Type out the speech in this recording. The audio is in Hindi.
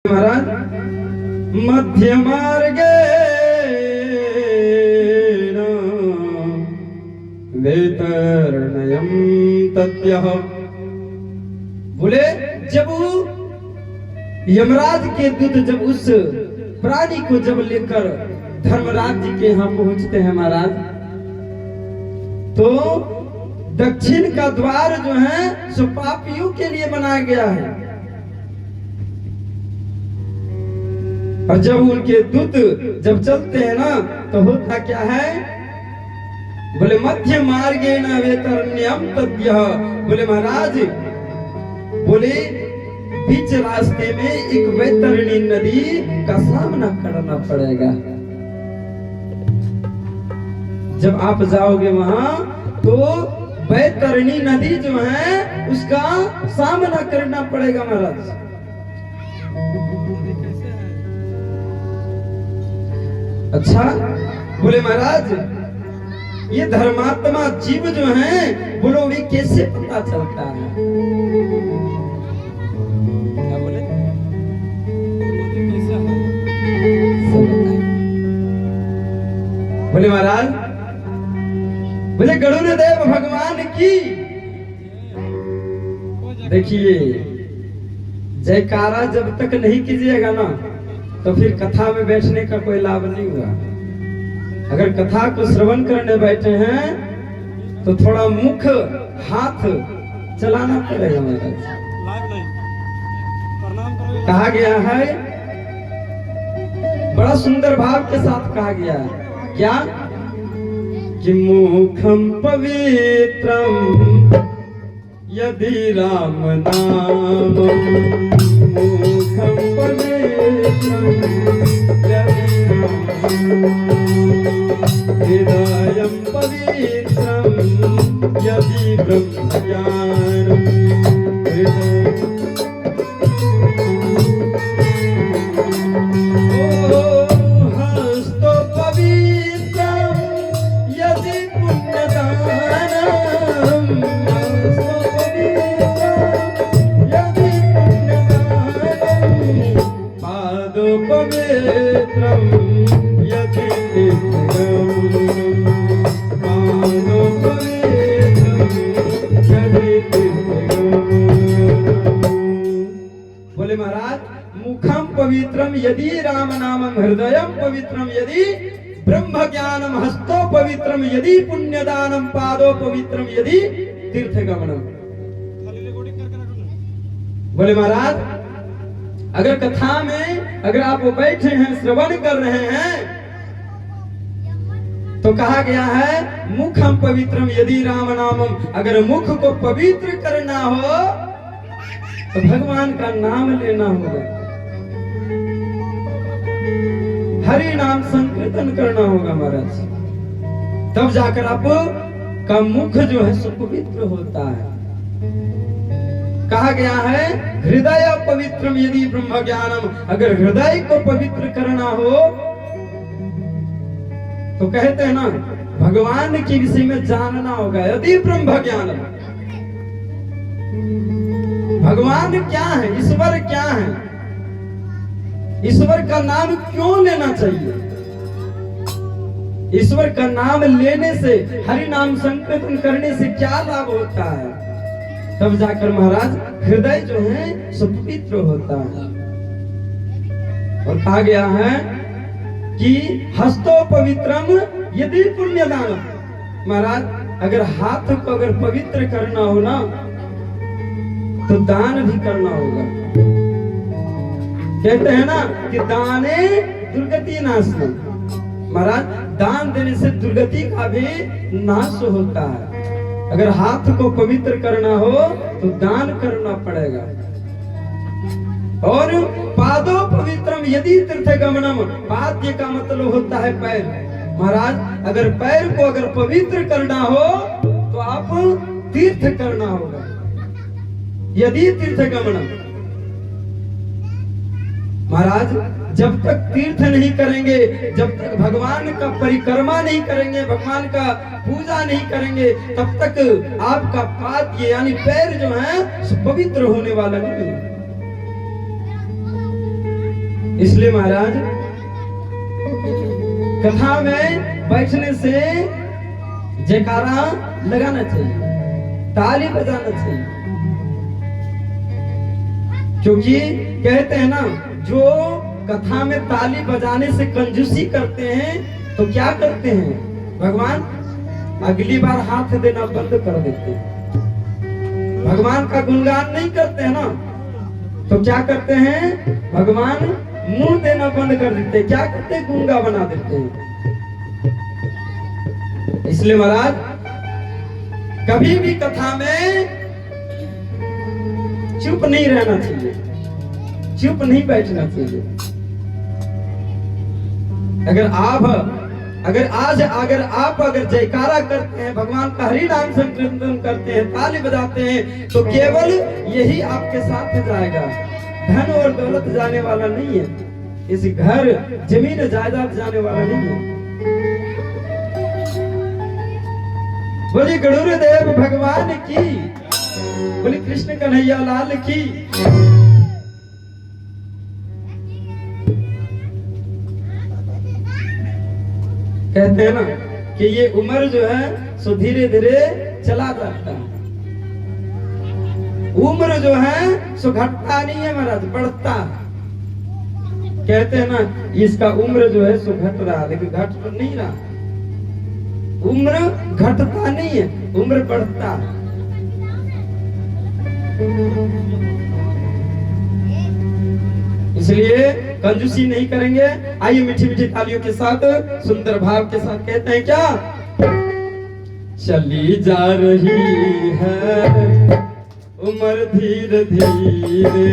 महाराज मध्य मार्गे वेतरणयम तत्यः। बोले जब यमराज के दूत जब उस प्राणी को जब लेकर धर्मराज जी के यहाँ पहुंचते हैं महाराज, तो दक्षिण का द्वार जो है सो पापियों के लिए बनाया गया है। और जब उनके दूत जब चलते हैं ना तो होता क्या है, बोले मध्य मार्गे न वेतरण्यम तद्यः। बोले महाराज, बोले बीच रास्ते में एक वैतरणी नदी का सामना करना पड़ेगा। जब आप जाओगे वहां तो वैतरणी नदी जो है उसका सामना करना पड़ेगा महाराज। अच्छा, बोले महाराज ये धर्मात्मा जीव जो है बोलो वे कैसे पता चलता है? क्या बोले? बोले महाराज, बोले गरुड़ देव भगवान की देखिए जयकारा जब तक नहीं कीजिएगा ना तो फिर कथा में बैठने का कोई लाभ नहीं हुआ। अगर कथा को श्रवण करने बैठे हैं तो थोड़ा मुख हाथ चलाना पड़ेगा महाराज। कहा गया है, बड़ा सुंदर भाव के साथ कहा गया है क्या कि मुखम पवित्रम यदि राम नाम, मुखम पवित्रम यदि राम, हृदयं पवित्रं यदि ब्रह्मज्ञानं, हस्तो पवित्रं यदि पुण्यदानं, हस्तो पवित्रं यदि पुण्यदानं, पादो पवित्रं यदि बोले महाराज मुखम पवित्रम यदि राम नामम, हृदयम पवित्रम यदि ब्रह्म ज्ञानम, हस्तो पवित्रम यदि पुण्यदानम, पादो पवित्रम यदि तीर्थ गमनम। बोले महाराज अगर कथा में अगर आप बैठे हैं श्रवण कर रहे हैं तो कहा गया है मुखम पवित्रम यदि राम नामम। अगर मुख को पवित्र करना हो तो भगवान का नाम लेना होगा, हरि नाम संकीर्तन करना होगा महाराज, तब जाकर आप का मुख जो है सो पवित्र होता है। कहा गया है हृदय पवित्रम यदि ब्रह्म ज्ञानम। अगर हृदय को पवित्र करना हो तो कहते हैं ना भगवान के विषय में जानना होगा। यदि ब्रह्म ज्ञानम, भगवान क्या है, ईश्वर क्या है, ईश्वर का नाम क्यों लेना चाहिए, ईश्वर का नाम लेने से हरि नाम संकीर्तन करने से क्या लाभ होता है, तब जाकर महाराज हृदय जो है सो पवित्र होता है। और कहा गया है कि हस्तो पवित्रम यदि पुण्यदानम। महाराज अगर हाथ को अगर पवित्र करना हो ना तो दान भी करना होगा। कहते हैं ना कि दाने दुर्गति नाशनम। महाराज दान देने से दुर्गति का भी नाश होता है। अगर हाथ को पवित्र करना हो तो दान करना पड़ेगा। और पादो पवित्रम यदि तीर्थ गमनम। पाद्य का मतलब होता है पैर। महाराज अगर पैर को अगर पवित्र करना हो तो आप तीर्थ करना होगा, यदि तीर्थ गमनम। महाराज जब तक तीर्थ नहीं करेंगे, जब तक भगवान का परिक्रमा नहीं करेंगे, भगवान का पूजा नहीं करेंगे, तब तक आपका पाद यानी पैर जो है पवित्र होने वाला नहीं है। इसलिए महाराज कथा में बैठने से जयकारा लगाना चाहिए, ताली बजाना चाहिए, क्योंकि कहते हैं ना, जो कथा में ताली बजाने से कंजूसी करते हैं तो क्या करते हैं, भगवान अगली बार हाथ देना बंद कर देते हैं। भगवान का गुणगान नहीं करते हैं ना, तो क्या करते हैं, भगवान मुंह देना बंद कर देते हैं, क्या करते हैं, गूंगा बना देते हैं। इसलिए महाराज कभी भी कथा में चुप नहीं रहना चाहिए, चुप नहीं बैठना चाहिए। अगर आप जयकारा करते हैं, भगवान का हरि नाम संकीर्तन करते हैं, ताली बजाते हैं, तो केवल यही आपके साथ जाएगा, धन और दौलत जाने वाला नहीं है, इस घर जमीन जायदाद जाने वाला नहीं है। बोली गणुर देव भगवान की, बोली कृष्ण कन्हैया लाल की। कहते हैं ना कि ये उम्र जो है सो धीरे धीरे चला जाता है, उम्र जो है सो घटता नहीं है महाराज, बढ़ता। कहते हैं ना इसका उम्र जो है सो घट रहा, लेकिन घट तो नहीं रहा, उम्र घटता नहीं है, उम्र बढ़ता। इसलिए कंजूसी नहीं करेंगे। आइए मीठी मीठी तालियों के साथ, सुंदर भाव के साथ कहते हैं क्या, चली जा रही है उम्र धीरे धीरे,